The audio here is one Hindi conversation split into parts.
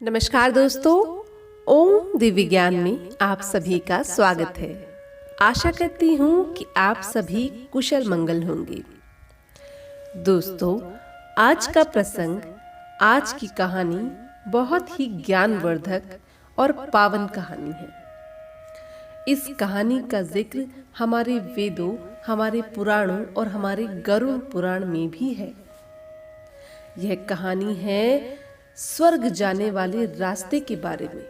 नमस्कार दोस्तों, ओम दिव्य ज्ञान में आप सभी का स्वागत है। आशा करती हूँ कि आप सभी कुशल मंगल होंगे। दोस्तों, आज का प्रसंग, आज की कहानी बहुत ही ज्ञानवर्धक और पावन कहानी है। इस कहानी का जिक्र हमारे वेदों, हमारे पुराणों और हमारे गरुड़ पुराण में भी है। यह कहानी है स्वर्ग जाने वाले रास्ते के बारे में।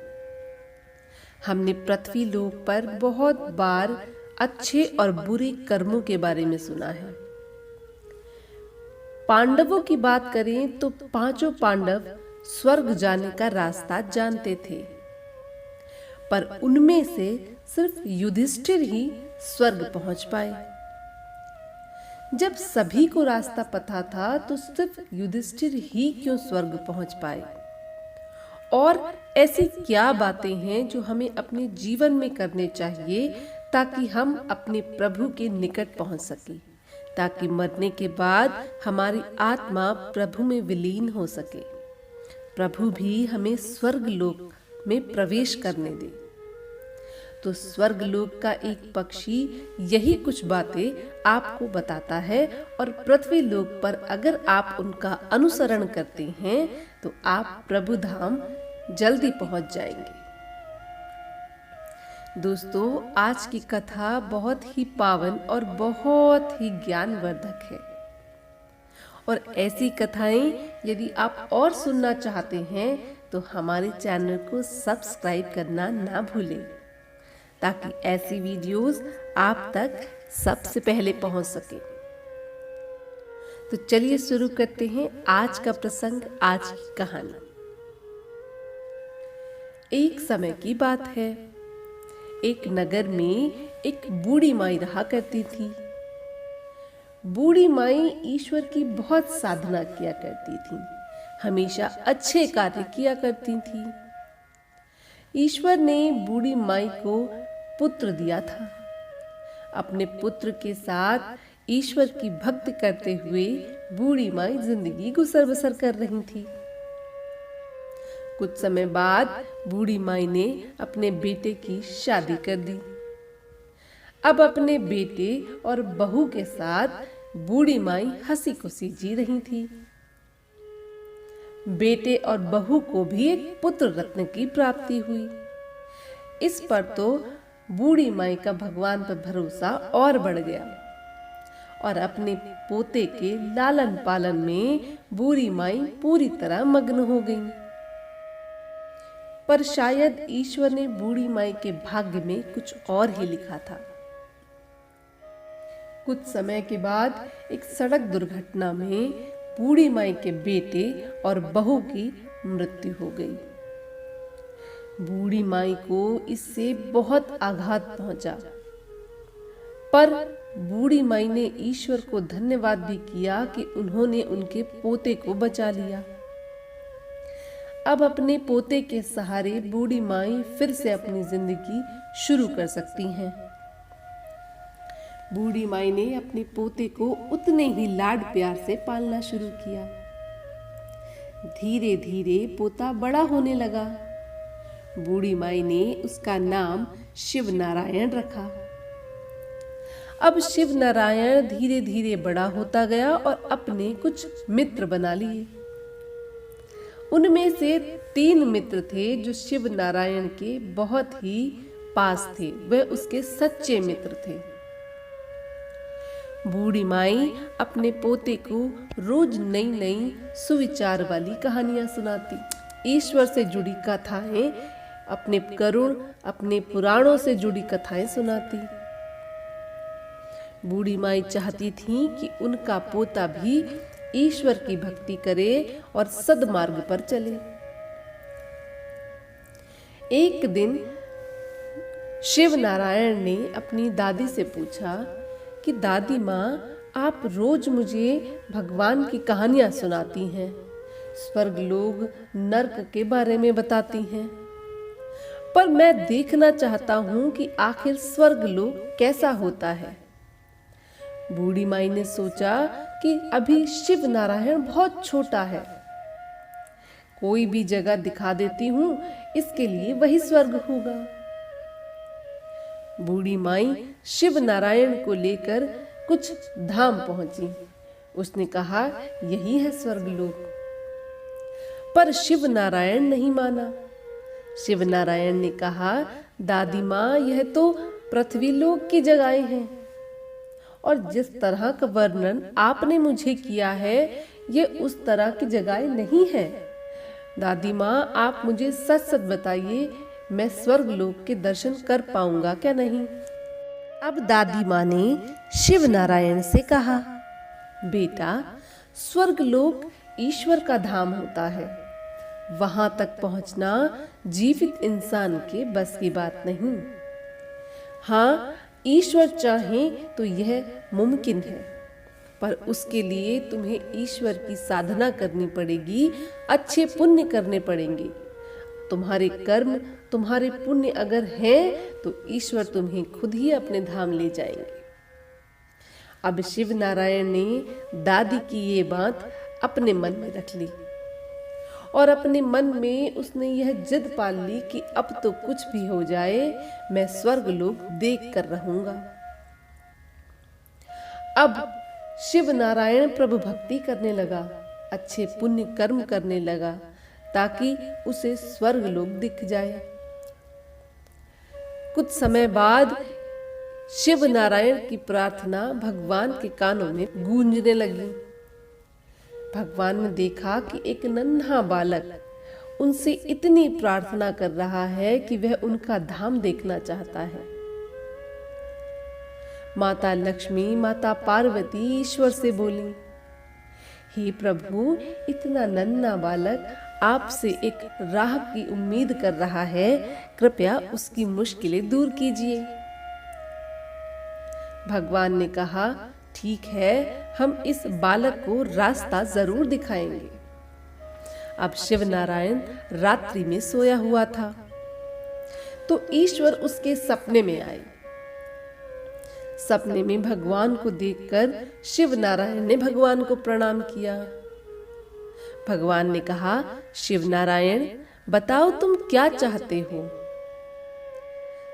हमने पृथ्वी लोक पर बहुत बार अच्छे और बुरे कर्मों के बारे में सुना है। पांडवों की बात करें तो पांचों पांडव स्वर्ग जाने का रास्ता जानते थे, पर उनमें से सिर्फ युधिष्ठिर ही स्वर्ग पहुंच पाए। जब सभी को रास्ता पता था तो सिर्फ युधिष्ठिर ही क्यों स्वर्ग पहुंच पाए? और ऐसी क्या बातें हैं जो हमें अपने जीवन में करने चाहिए ताकि हम अपने प्रभु के निकट पहुंच सकें, ताकि मरने के बाद हमारी आत्मा प्रभु में विलीन हो सके, प्रभु भी हमें स्वर्ग लोक में प्रवेश करने दे। तो स्वर्ग लोक का एक पक्षी यही कुछ बातें आपको बताता है, और पृथ्वी लोक पर अगर आप उनका अनुसरण करते हैं तो आप प्रभु धाम जल्दी पहुंच जाएंगे। दोस्तों, आज की कथा बहुत ही पावन और बहुत ही ज्ञानवर्धक है। और ऐसी कथाएं यदि आप और सुनना चाहते हैं तो हमारे चैनल को सब्सक्राइब करना ना भूलें, ताकि ऐसी वीडियोस आप तक सबसे पहले पहुंच सके। तो चलिए शुरू करते हैं आज का प्रसंग, आज की कहानी। एक समय की बात है, एक नगर में एक बूढ़ी माई रहा करती थी। बूढ़ी माई ईश्वर की बहुत साधना किया करती थी, हमेशा अच्छे कार्य किया करती थी। ईश्वर ने बूढ़ी माई को पुत्र दिया था। अपने पुत्र के साथ ईश्वर की भक्ति करते हुए बूढ़ी माई जिंदगी गुजर बसर कर रही थी। कुछ समय बाद बूढ़ी माई ने अपने बेटे की शादी कर दी। अब अपने बेटे और बहू के साथ बूढ़ी माई हंसी खुशी जी रही थी। बेटे और बहू को भी एक पुत्र रत्न की प्राप्ति हुई। इस पर तो बूढ़ी माई का भगवान पर भरोसा और बढ़ गया, और अपने पोते के लालन पालन में बूढ़ी माई पूरी तरह मग्न हो गई। पर शायद ईश्वर ने बूढ़ी माई के भाग्य में कुछ और ही लिखा था। कुछ समय के बाद एक सड़क दुर्घटना में बूढ़ी माई के बेटे और बहू की मृत्यु हो गई। बूढ़ी माई को इससे बहुत आघात पहुंचा, पर बूढ़ी माई ने ईश्वर को धन्यवाद भी किया कि उन्होंने उनके पोते को बचा लिया। अब अपने पोते के सहारे बूढ़ी माई फिर से अपनी जिंदगी शुरू कर सकती हैं। बूढ़ी माई ने अपने पोते को उतने ही लाड प्यार से पालना शुरू किया। धीरे धीरे पोता बड़ा होने लगा। बूढ़ी माई ने उसका नाम शिव नारायण रखा। अब शिव नारायण धीरे धीरे बड़ा होता गया और अपने कुछ मित्र बना लिए। उनमें से 3 मित्र थे जो शिव नारायण के बहुत ही पास थे, वे उसके सच्चे मित्र थे। बूढ़ी माई अपने पोते को रोज नई नई सुविचार वाली कहानियां सुनाती, ईश्वर से जुड़ी कथाएं, अपने गरुड़, अपने पुराणों से जुड़ी कथाएं सुनाती। बूढ़ी माई चाहती थी कि उनका पोता भी ईश्वर की भक्ति करे और सद्मार्ग पर चले। एक दिन शिव नारायण ने अपनी दादी से पूछा कि दादी माँ, आप रोज मुझे भगवान की कहानियां सुनाती हैं, स्वर्ग लोक नर्क के बारे में बताती हैं, पर मैं देखना चाहता हूं कि आखिर स्वर्ग लोक कैसा होता है। बूढ़ी माई ने सोचा कि अभी शिव नारायण बहुत छोटा है, कोई भी जगह दिखा देती हूँ, इसके लिए वही स्वर्ग होगा। बूढ़ी माई शिव नारायण को लेकर कुछ धाम पहुंची। उसने कहा, यही है स्वर्गलोक। पर शिव नारायण नहीं माना। शिव नारायण ने कहा, दादी माँ, यह तो पृथ्वी लोक की जगहें हैं और जिस तरह का वर्णन आपने मुझे किया है, ये उस तरह की जगहें नहीं है। दादी माँ, आप मुझे सच सच बताइए, मैं स्वर्गलोक के दर्शन कर पाऊंगा क्या नहीं? अब दादी माँ ने शिव नारायण से कहा, बेटा, स्वर्गलोक ईश्वर का धाम होता है। वहां तक पहुंचना जीवित इंसान के बस की बात नहीं। हाँ, ईश्वर चाहे तो यह मुमकिन है, पर उसके लिए तुम्हें ईश्वर की साधना करनी पड़ेगी, अच्छे पुण्य करने पड़ेंगे। तुम्हारे कर्म, तुम्हारे पुण्य अगर हैं तो ईश्वर तुम्हें खुद ही अपने धाम ले जाएंगे। अब शिव नारायण ने दादी की ये बात अपने मन में रख ली और अपने मन में उसने यह जिद पाल ली कि अब तो कुछ भी हो जाए, मैं स्वर्गलोक देख कर रहूंगा। अब शिव नारायण प्रभु भक्ति करने लगा, अच्छे पुण्य कर्म करने लगा, ताकि उसे स्वर्गलोक दिख जाए। कुछ समय बाद शिव नारायण की प्रार्थना भगवान के कानों में गूंजने लगी। भगवान ने देखा कि एक नन्हा बालक उनसे इतनी प्रार्थना कर रहा है कि वह उनका धाम देखना चाहता है। माता लक्ष्मी, माता पार्वती ईश्वर से बोली, हे प्रभु, इतना नन्हा बालक आपसे एक राह की उम्मीद कर रहा है, कृपया उसकी मुश्किलें दूर कीजिए। भगवान ने कहा, ठीक है, हम इस बालक को रास्ता जरूर दिखाएंगे। अब शिव नारायण रात्रि में सोया हुआ था तो ईश्वर उसके सपने में आए। सपने में भगवान को देखकर शिव नारायण ने भगवान को प्रणाम किया। भगवान ने कहा, शिव नारायण, बताओ तुम क्या चाहते हो?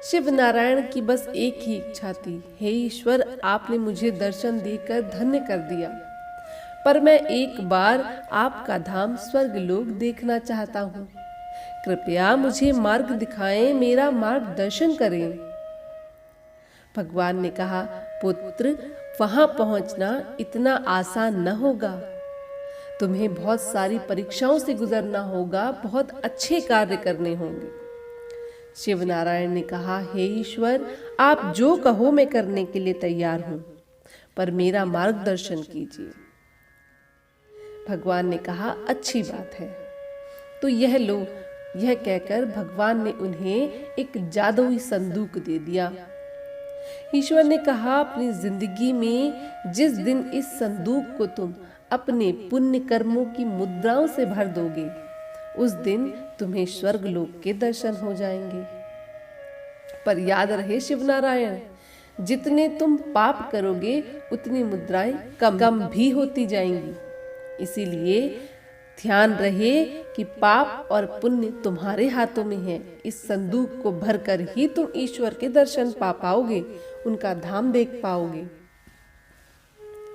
शिव नारायण की बस एक ही इच्छा थी, हे ईश्वर, आपने मुझे दर्शन देकर धन्य कर दिया, पर मैं एक बार आपका धाम स्वर्गलोक देखना चाहता हूँ। कृपया मुझे मार्ग दिखाएं, मेरा मार्गदर्शन करें। भगवान ने कहा, पुत्र, वहां पहुंचना इतना आसान न होगा। तुम्हें बहुत सारी परीक्षाओं से गुजरना होगा, बहुत अच्छे कार्य करने होंगे। शिव नारायण ने कहा, हे ईश्वर, आप जो कहो मैं करने के लिए तैयार हूं, पर मेरा मार्गदर्शन कीजिए। भगवान ने कहा, अच्छी बात है, तो यह लो। यह कहकर भगवान ने उन्हें एक जादुई संदूक दे दिया। ईश्वर ने कहा, अपनी जिंदगी में जिस दिन इस संदूक को तुम अपने पुण्य कर्मों की मुद्राओं से भर दोगे, उस दिन तुम्हें स्वर्गलोक के दर्शन हो जाएंगे। पर याद रहे शिव नारायण, जितने तुम पाप करोगे उतनी मुद्राएं कम भी होती जाएंगी। इसीलिए ध्यान रहे कि पाप और पुण्य तुम्हारे हाथों में है। इस संदूक को भरकर ही तुम ईश्वर के दर्शन पा पाओगे, उनका धाम देख पाओगे।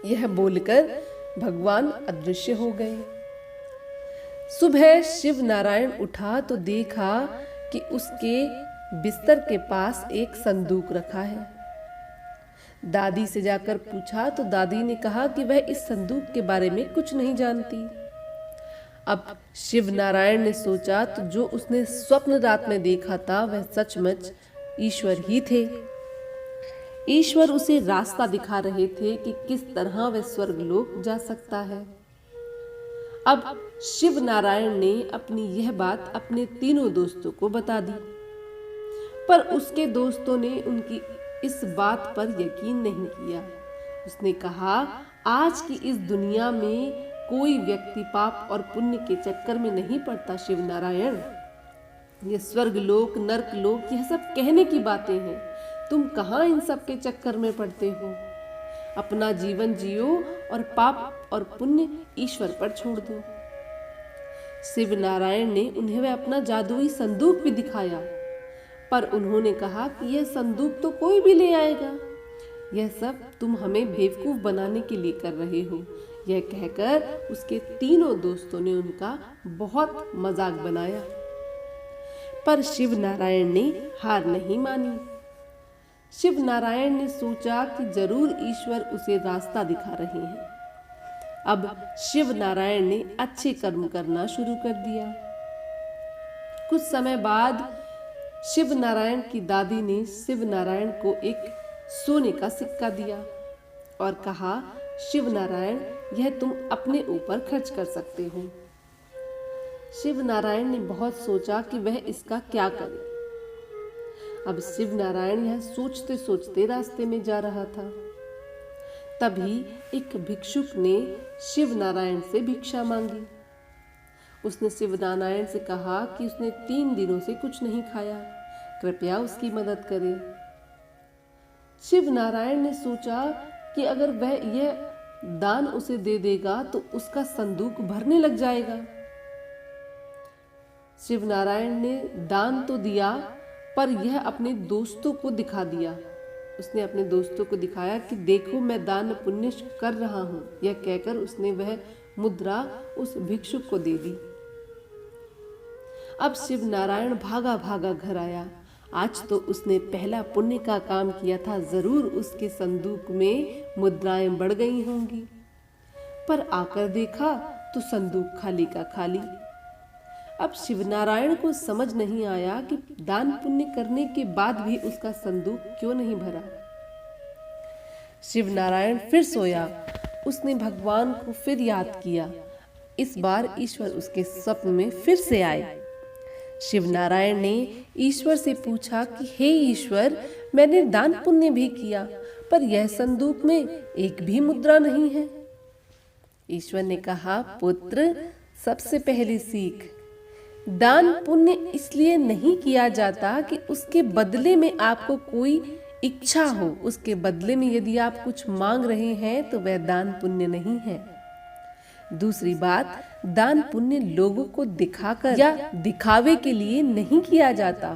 यह बोलकर भगवान अदृश्य हो गए। सुबह शिव नारायण उठा तो देखा कि उसके बिस्तर के पास एक संदूक रखा है। दादी से जाकर पूछा तो दादी ने कहा कि वह इस संदूक के बारे में कुछ नहीं जानती। अब शिव नारायण ने सोचा तो जो उसने स्वप्न रात में देखा था वह सचमुच ईश्वर ही थे। ईश्वर उसे रास्ता दिखा रहे थे कि किस तरह वह स्वर्गलोक जा सकता है। अब शिव नारायण ने अपनी यह बात अपने तीनों दोस्तों को बता दी, पर उसके दोस्तों ने उनकी इस बात पर यकीन नहीं किया। उसने कहा, आज की इस दुनिया में कोई व्यक्ति पाप और पुण्य के चक्कर में नहीं पड़ता शिव नारायण। ये स्वर्गलोक, नरकलोक, यह सब कहने की बातें हैं। तुम कहाँ इन सब के चक्कर में पड़ते हो? अपना जीवन जियो और पाप और पुण्य ईश्वर पर छोड़ दो। शिव नारायण ने उन्हें वह अपना जादुई संदूक भी दिखाया, पर उन्होंने कहा कि यह संदूक तो कोई भी ले आएगा, यह सब तुम हमें बेवकूफ बनाने के लिए कर रहे हो। यह कहकर उसके तीनों दोस्तों ने उनका बहुत मजाक बनाया, पर शिव नारायण ने हार नहीं मानी। शिव नारायण ने सोचा कि जरूर ईश्वर उसे रास्ता दिखा रहे हैं। अब शिव नारायण ने अच्छे कर्म करना शुरू कर दिया। कुछ समय बाद शिव नारायण की दादी ने शिव नारायण को एक सोने का सिक्का दिया और कहा, शिव नारायण, यह तुम अपने ऊपर खर्च कर सकते हो। शिव नारायण ने बहुत सोचा कि वह इसका क्या करे। अब शिव नारायण यह सोचते सोचते रास्ते में जा रहा था। तभी एक भिक्षुक ने शिव नारायण से भिक्षा मांगी। उसने शिव नारायण से कहा कि उसने 3 दिनों से कुछ नहीं खाया, कृपया उसकी मदद करें। शिव नारायण ने सोचा कि अगर वह यह दान उसे दे देगा तो उसका संदूक भरने लग जाएगा। शिव नारायण ने दान तो दिया, पर यह अपने दोस्तों को दिखा दिया। उसने अपने दोस्तों को दिखाया कि देखो, मैं दान पुण्य कर रहा हूं। यह कहकर उसने वह मुद्रा उस भिक्षुक को दे दी। अब शिव नारायण भागा भागा घर आया। आज तो उसने पहला पुण्य का काम किया था, जरूर उसके संदूक में मुद्राएं बढ़ गई होंगी। पर आकर देखा तो संदूक खाली का खाली। अब शिव नारायण को समझ नहीं आया कि दान पुण्य करने के बाद भी उसका संदूक क्यों नहीं भरा। शिव नारायण फिर सोया। उसने भगवान को फिर याद किया। इस बार ईश्वर उसके स्वप्न में फिर से आए। शिव नारायण ने ईश्वर से पूछा कि हे ईश्वर, मैंने दान पुण्य भी किया, पर यह संदूक में एक भी मुद्रा नहीं है। ईश्वर ने कहा, पुत्र, सबसे पहले सीख, दान पुण्य इसलिए नहीं किया जाता कि उसके बदले में आपको कोई इच्छा हो। उसके बदले में यदि आप कुछ मांग रहे हैं तो वह दान पुण्य नहीं है। दूसरी बात, दान पुण्य लोगों को दिखाकर या दिखावे के लिए नहीं किया जाता।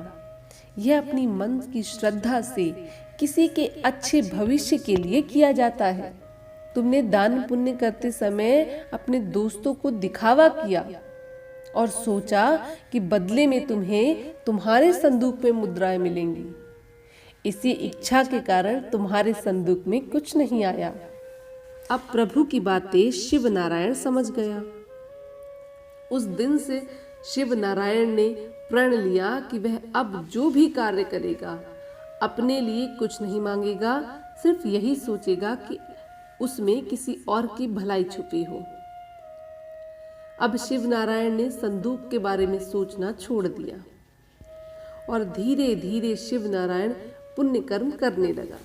यह अपनी मन की श्रद्धा से किसी के अच्छे भविष्य के लिए किया जाता है। तुमने दान पुण्य करते समय अपने दोस्तों को दिखावा किया और सोचा कि बदले में तुम्हें तुम्हारे संदूक में मुद्राएं मिलेंगी। इसी इच्छा के कारण तुम्हारे संदूक में कुछ नहीं आया। अब प्रभु की बातें शिव नारायण समझ गया। उस दिन से शिव नारायण ने प्रण लिया कि वह अब जो भी कार्य करेगा, अपने लिए कुछ नहीं मांगेगा, सिर्फ यही सोचेगा कि उसमें किसी और की भलाई छुपी हो। अब शिव नारायण ने संदूक के बारे में सोचना छोड़ दिया और धीरे धीरे शिव नारायण पुण्य कर्म करने लगा।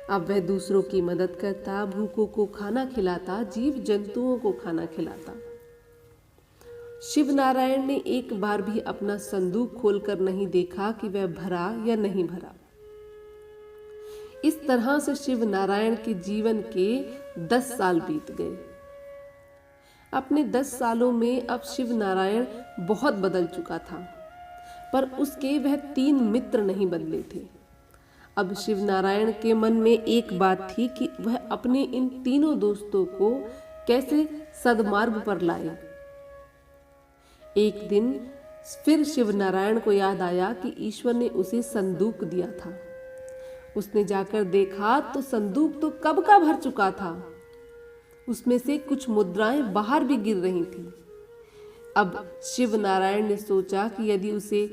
अब वह दूसरों की मदद करता, भूखों को खाना खिलाता, जीव जंतुओं को खाना खिलाता। शिव नारायण ने एक बार भी अपना संदूक खोलकर नहीं देखा कि वह भरा या नहीं भरा। इस तरह से शिव नारायण के जीवन के 10 साल बीत गए। अपने 10 सालों में अब शिव नारायण बहुत बदल चुका था, पर उसके वह 3 मित्र नहीं बदले थे। अब शिव नारायण के मन में एक बात थी कि वह अपने इन तीनों दोस्तों को कैसे सद्मार्ग पर लाए। एक दिन फिर शिव नारायण को याद आया कि ईश्वर ने उसे संदूक दिया था। उसने जाकर देखा तो संदूक तो कब का भर चुका था। उसमें से कुछ मुद्राएं बाहर भी गिर रही थी। अब शिव नारायण ने सोचा कि यदि उसे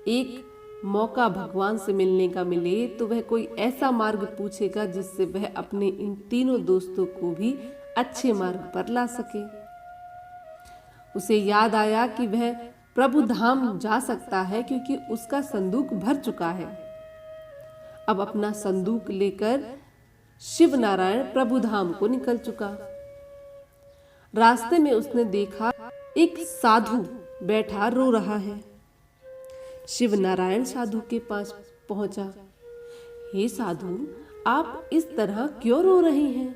एक मौका भगवान से मिलने का मिले तो वह कोई ऐसा मार्ग पूछेगा जिससे वह अपने इन तीनों दोस्तों को भी अच्छे मार्ग पर ला सके। उसे याद आया कि वह प्रभु धाम जा सकता है क्योंकि उसका संदूक भर चुका है। अब अपना संदूक लेकर शिव नारायण प्रभु धाम को निकल चुका। रास्ते में उसने देखा एक साधु बैठा रो रहा है। शिव नारायण साधु के पास पहुंचा। हे साधु, आप इस तरह क्यों रो रहे हैं?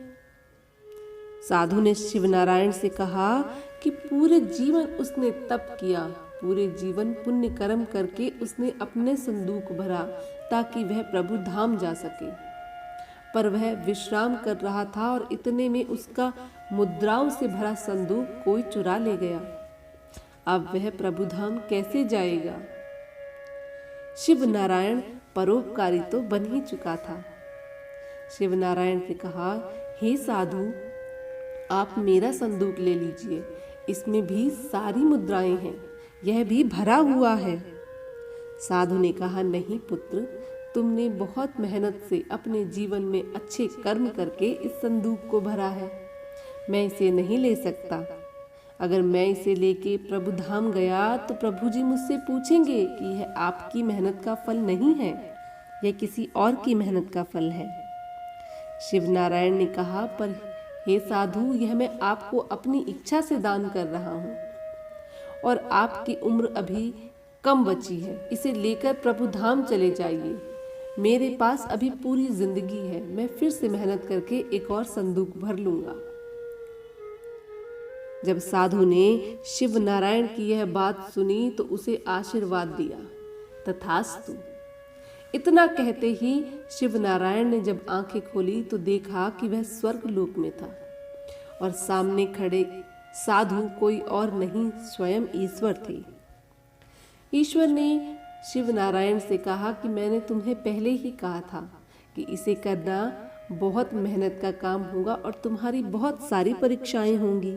साधु ने शिव नारायण से कहा कि पूरे जीवन उसने तप किया, पूरे जीवन पुण्य कर्म करके उसने अपने संदूक भरा ताकि वह प्रभु धाम जा सके। पर वह विश्राम कर रहा था और इतने में उसका मुद्राओं से भरा संदूक कोई चुरा ले गया। अब वह प्रभु धाम कैसे जाएगा? शिव नारायण परोपकारी तो बन ही चुका था। शिव नारायण ने कहा, हे साधु, आप मेरा संदूक ले लीजिए, इसमें भी सारी मुद्राएं हैं, यह भी भरा हुआ है। साधु ने कहा, नहीं पुत्र, तुमने बहुत मेहनत से अपने जीवन में अच्छे कर्म करके इस संदूक को भरा है, मैं इसे नहीं ले सकता। अगर मैं इसे लेके प्रभु धाम गया तो प्रभु जी मुझसे पूछेंगे कि यह आपकी मेहनत का फल नहीं है, यह किसी और की मेहनत का फल है। शिव नारायण ने कहा, पर हे साधु, यह मैं आपको अपनी इच्छा से दान कर रहा हूँ और आपकी उम्र अभी कम बची है, इसे लेकर प्रभु धाम चले जाइए। मेरे पास अभी पूरी जिंदगी है, मैं फिर से मेहनत करके एक और संदूक भर लूंगा। जब साधु ने शिव नारायण की यह बात सुनी तो उसे आशीर्वाद दिया, तथास्तु। इतना कहते ही शिव नारायण ने जब आंखें खोली तो देखा कि वह स्वर्ग लोक में था और सामने खड़े साधु कोई और नहीं, स्वयं ईश्वर थे। ईश्वर ने शिव नारायण से कहा कि मैंने तुम्हें पहले ही कहा था कि इसे करना बहुत मेहनत का काम होगा और तुम्हारी बहुत सारी परीक्षाएं होंगी।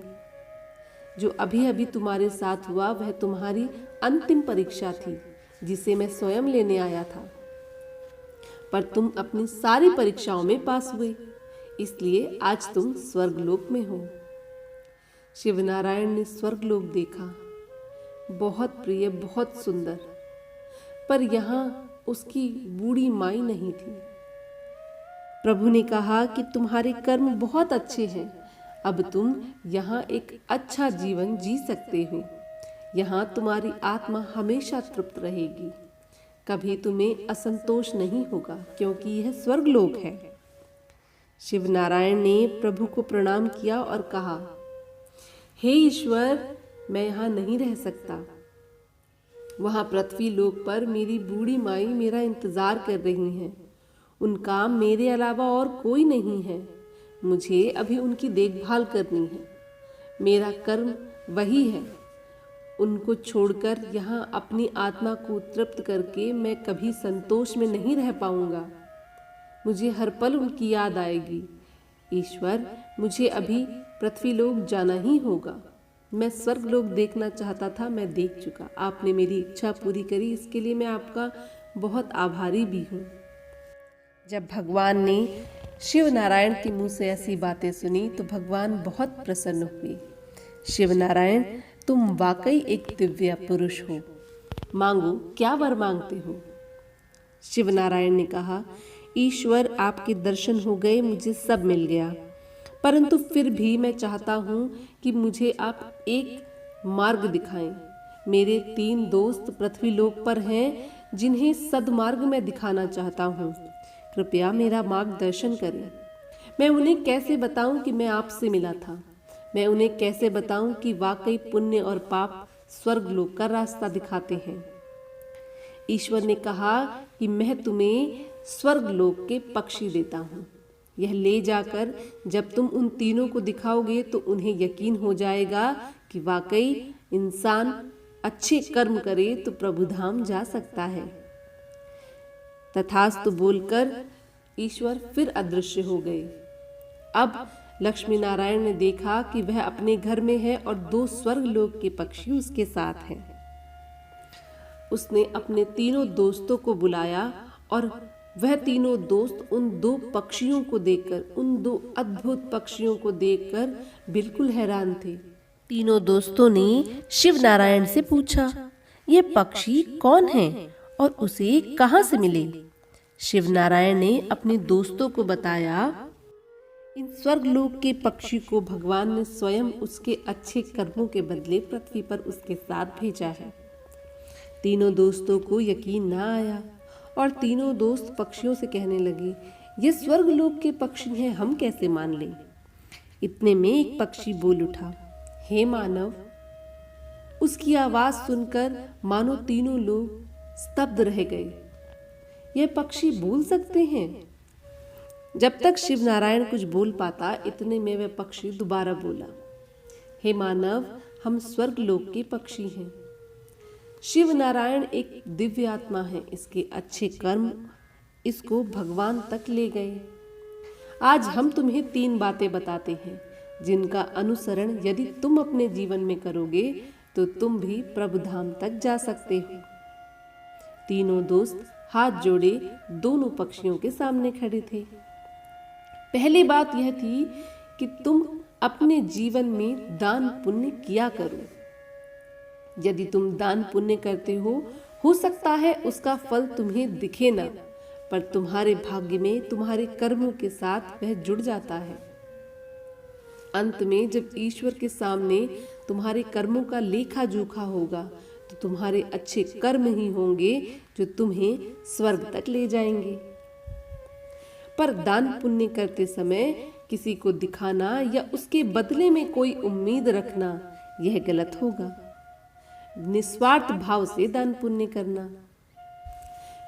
जो अभी अभी तुम्हारे साथ हुआ वह तुम्हारी अंतिम परीक्षा थी, जिसे मैं स्वयं लेने आया था, पर तुम अपनी सारी परीक्षाओं में पास हुए, इसलिए आज तुम स्वर्गलोक में हो। शिव नारायण ने स्वर्गलोक देखा, बहुत प्रिय, बहुत सुंदर, पर यहाँ उसकी बूढ़ी माई नहीं थी। प्रभु ने कहा कि तुम्हारे कर्म बहुत अच्छे हैं, अब तुम यहाँ एक अच्छा जीवन जी सकते हो। यहाँ तुम्हारी आत्मा हमेशा तृप्त रहेगी, कभी तुम्हें असंतोष नहीं होगा, क्योंकि यह स्वर्गलोक है। शिव नारायण ने प्रभु को प्रणाम किया और कहा, हे ईश्वर, मैं यहाँ नहीं रह सकता। वहाँ पृथ्वी लोक पर मेरी बूढ़ी माई मेरा इंतजार कर रही हैं। उनका मेरे अलावा और कोई नहीं है, मुझे अभी उनकी देखभाल करनी है। मेरा कर्म वही है। उनको छोड़कर यहाँ अपनी आत्मा को तृप्त करके मैं कभी संतोष में नहीं रह पाऊंगा। मुझे हर पल उनकी याद आएगी। ईश्वर, मुझे अभी पृथ्वीलोक जाना ही होगा। मैं स्वर्गलोक देखना चाहता था, मैं देख चुका। आपने मेरी इच्छा पूरी करी, इसके लिए मैं आपका बहुत आभारी भी हूँ। जब भगवान ने शिव नारायण के मुंह से ऐसी बातें सुनी तो भगवान बहुत प्रसन्न हुए। शिव नारायण, तुम वाकई एक दिव्य पुरुष हो, मांगो, क्या वर मांगते हो? शिव नारायण ने कहा, ईश्वर, आपके दर्शन हो गए, मुझे सब मिल गया, परंतु फिर भी मैं चाहता हूँ कि मुझे आप एक मार्ग दिखाएं। मेरे 3 दोस्त पृथ्वीलोक पर हैं जिन्हें सद्मार्ग मैं दिखाना चाहता हूँ, कृपया मेरा मार्गदर्शन करें। मैं उन्हें कैसे बताऊं कि मैं आपसे मिला था? मैं उन्हें कैसे बताऊं कि वाकई पुण्य और पाप स्वर्गलोक का रास्ता दिखाते हैं? ईश्वर ने कहा कि मैं तुम्हें स्वर्गलोक के पक्षी देता हूँ। यह ले जाकर जब तुम उन तीनों को दिखाओगे तो उन्हें यकीन हो जाएगा कि वाकई इंसान अच्छे कर्म करे तो प्रभु धाम जा सकता है। तथास्तु बोलकर ईश्वर फिर अदृश्य हो गए। अब लक्ष्मी नारायण ने देखा कि वह अपने घर में है और 2 स्वर्गलोक के पक्षी उसके साथ हैं। उसने अपने तीनों दोस्तों को बुलाया और वह तीनों दोस्त उन 2 पक्षियों को देखकर, उन 2 अद्भुत पक्षियों को देखकर बिल्कुल हैरान थे। तीनों दोस्तों ने शिव नारायण से पूछा, ये पक्षी कौन हैं और उसे कहाँ से मिले? शिव नारायण ने अपने दोस्तों को बताया, इन स्वर्गलोक के पक्षी को भगवान ने स्वयं उसके अच्छे कर्मों के बदले पृथ्वी पर उसके साथ भेजा है। तीनों दोस्तों को यकीन ना आया और तीनों दोस्त पक्षियों से कहने लगे, ये स्वर्गलोक के पक्षी हैं, हम कैसे मान लें? इतने में एक पक्षी बोल उठा, हे मानव। उसकी आवाज सुनकर मानो तीनों लोग स्तब्ध रह गए। यह पक्षी बोल सकते हैं? जब तक शिव नारायण कुछ बोल पाता, इतने में वह पक्षी दोबारा बोला, हे मानव, हम स्वर्ग लोक के पक्षी हैं। शिव नारायण एक दिव्य आत्मा है। इसके अच्छे कर्म इसको भगवान तक ले गए। आज हम तुम्हें 3 बातें बताते हैं जिनका अनुसरण यदि तुम अपने जीवन में करोगे तो तुम भी प्रभु धाम तक जा सकते हो। तीनों दोस्त हाथ जोड़े दोनों पक्षियों के सामने खड़े थे। पहली बात यह थी कि तुम अपने जीवन में दान पुण्य किया करो। यदि तुम दान पुण्य करते हो सकता है उसका फल तुम्हें दिखे ना, पर तुम्हारे भाग्य में तुम्हारे कर्मों के साथ वह जुड़ जाता है। अंत में जब ईश्वर के सामने तुम्हारे कर्मों का लेखा जोखा होगा तो तुम्हारे अच्छे कर्म ही होंगे जो तुम्हें स्वर्ग तक ले जाएंगे। पर दान पुण्य करते समय किसी को दिखाना या उसके बदले में कोई उम्मीद रखना यह गलत होगा। निस्वार्थ भाव से दान पुण्य करना।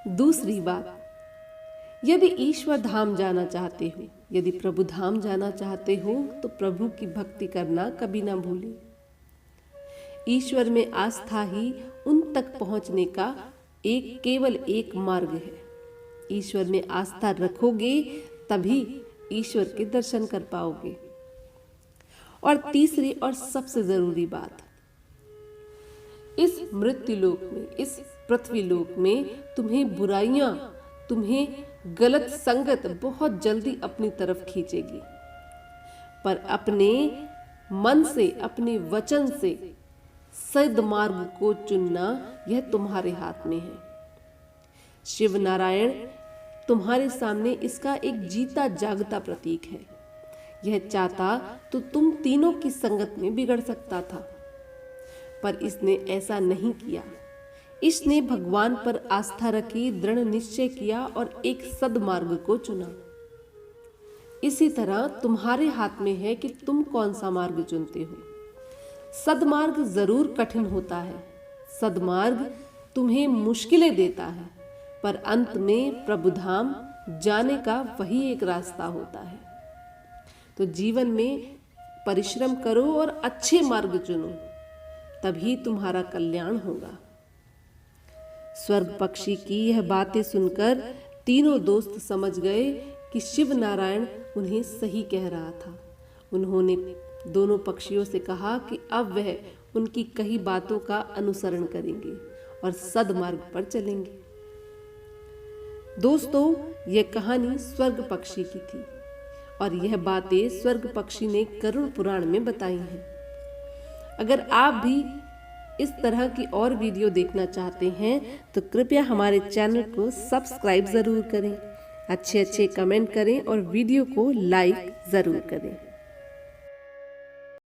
दूसरी बात, यदि ईश्वर धाम जाना चाहते हो, यदि प्रभु धाम जाना चाहते हो तो प्रभु की भक्ति करना कभी ना भूलें। ईश्वर में आस्था ही उन तक पहुंचने का केवल एक मार्ग है। ईश्वर में आस्था रखोगे तभी ईश्वर के दर्शन कर पाओगे। और तीसरी और सबसे जरूरी बात, इस मृत्यु लोक में, इस पृथ्वी लोक में तुम्हें बुराइयां, तुम्हें गलत संगत बहुत जल्दी अपनी तरफ खींचेगी, पर अपने मन से, अपने वचन से सद मार्ग को चुनना यह तुम्हारे हाथ में है। शिव नारायण तुम्हारे सामने इसका एक जीता जागता प्रतीक है। यह चाहता तो तुम तीनों की संगत में बिगड़ सकता था, पर इसने ऐसा नहीं किया। इसने भगवान पर आस्था रखी, दृढ़ निश्चय किया और एक सदमार्ग को चुना। इसी तरह तुम्हारे हाथ में है कि तुम कौन सा मार्ग चुनते हो। सदमार्ग जरूर कठिन होता है, सदमार्ग तुम्हें मुश्किलें देता है, पर अंत में प्रभु धाम जाने का वही एक रास्ता होता है। तो जीवन में परिश्रम करो और अच्छे मार्ग चुनो, तभी तुम्हारा कल्याण होगा। स्वर्ग पक्षी की यह बातें सुनकर तीनों दोस्त समझ गए कि शिव नारायण उन्हें सही कह रहा था। उन्होंने दोनों पक्षियों से कहा कि अब वह उनकी कही बातों का अनुसरण करेंगे और सदमार्ग पर चलेंगे। दोस्तों, यह कहानी स्वर्ग पक्षी की थी और यह बातें स्वर्ग पक्षी ने गरुड़ पुराण में बताई हैं। अगर आप भी इस तरह की और वीडियो देखना चाहते हैं तो कृपया हमारे चैनल को सब्सक्राइब जरूर करें, अच्छे कमेंट करें और वीडियो को लाइक जरूर करें।